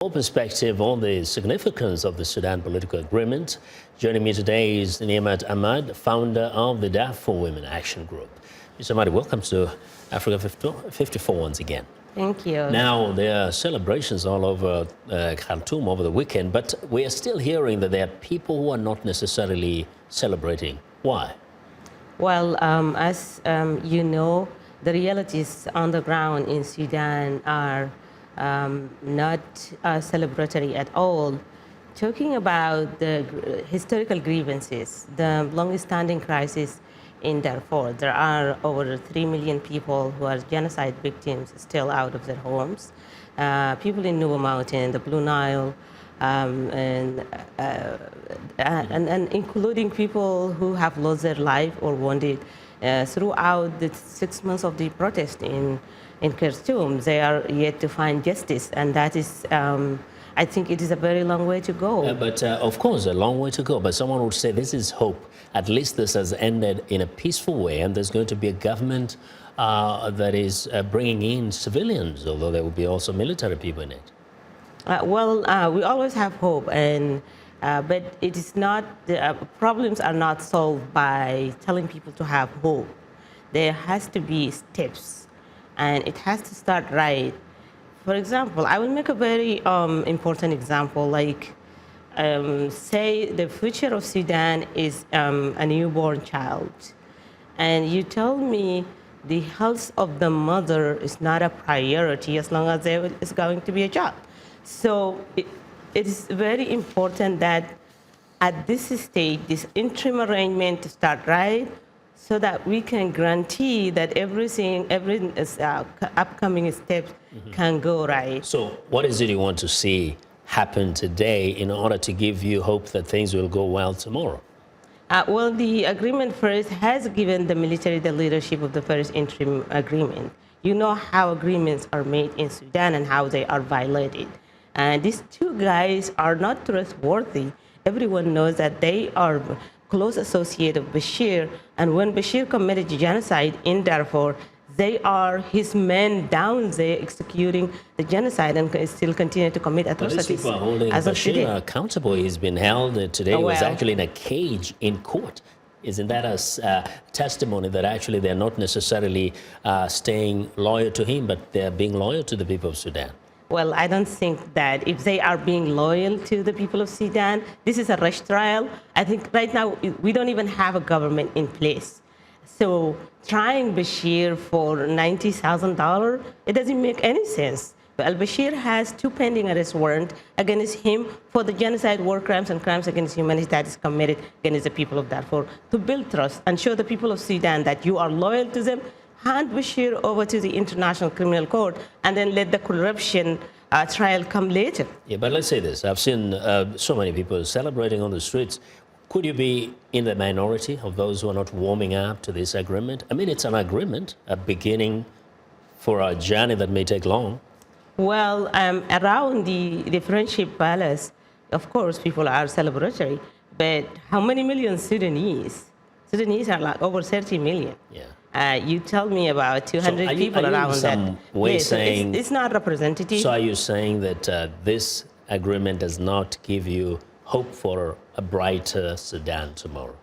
Your perspective on the significance of the Sudan political agreement. Joining me today is Niemat Ahmadi, founder of the Darfur Women Action Group. Mr. Ahmadi, welcome to Africa 54 once again. Thank you. Now, there are celebrations all over Khartoum over the weekend, but we are still hearing that there are people who are not necessarily celebrating. Why? Well, as you know, the realities on the ground in Sudan are not celebratory at all. Talking about the historical grievances, the long-standing crisis in Darfur, there are over 3 million people who are genocide victims still out of their homes. People in Nuba Mountain, the Blue Nile, and including people who have lost their life or wounded throughout the 6 months of the protest in Khartoum. They are yet to find justice, and that is, I think it is a very long way to go. Of course, a long way to go. But someone would say this is hope. At least this has ended in a peaceful way, and there's going to be a government that is bringing in civilians, although there will be also military people in it. We always have hope, and but it is not. The problems are not solved by telling people to have hope. There has to be steps, and it has to start right. For example, I will make a very important example. Like, say the future of Sudan is a newborn child, and you tell me the health of the mother is not a priority as long as there is going to be a job. So it is very important that at this stage, this interim arrangement to start right, so that we can guarantee that every upcoming steps can go right. So what is it you want to see happen today in order to give you hope that things will go well tomorrow? Well, the agreement first has given the military the leadership of the first interim agreement. You know how agreements are made in Sudan and how they are violated. And these two guys are not trustworthy. Everyone knows that they are close associates of Bashir, and when Bashir committed genocide in Darfur, they are his men down there executing the genocide and still continue to commit atrocities. But these people are holding Bashir accountable. He's been held today. He was actually in a cage in court. Isn't that a testimony that actually they're not necessarily staying loyal to him, but they're being loyal to the people of Sudan? Well, I don't think that if they are being loyal to the people of Sudan, this is a rush trial. I think right now we don't even have a government in place. So trying Bashir for $90,000, it doesn't make any sense. Al-Bashir has 2 pending arrest warrants against him for the genocide, war crimes, and crimes against humanity that is committed against the people of Darfur. To build trust and show the people of Sudan that you are loyal to them, hand Bashir over to the International Criminal Court, and then let the corruption trial come later. Yeah, but let's say this. I've seen so many people celebrating on the streets. Could you be in the minority of those who are not warming up to this agreement? I mean, it's an agreement, a beginning for a journey that may take long. Well, around the Friendship Palace, of course, people are celebratory, but how many million Sudanese? Sudanese are like over 30 million. Yeah. You tell me about 200 people around that. Saying, it's not representative. So are you saying that this agreement does not give you hope for a brighter Sudan tomorrow?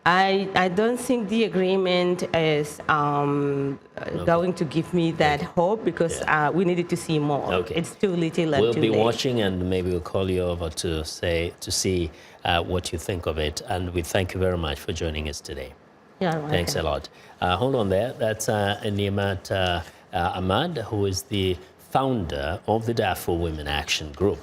I don't think the agreement is going to give me that hope, because we needed to see more. Okay. It's too little and we'll too be late. Watching, and maybe we'll call you over to see what you think of it. And we thank you very much for joining us today. Thanks a lot. Hold on there. That's Niemat Ahmadi, who is the founder of the Darfur Women Action Group.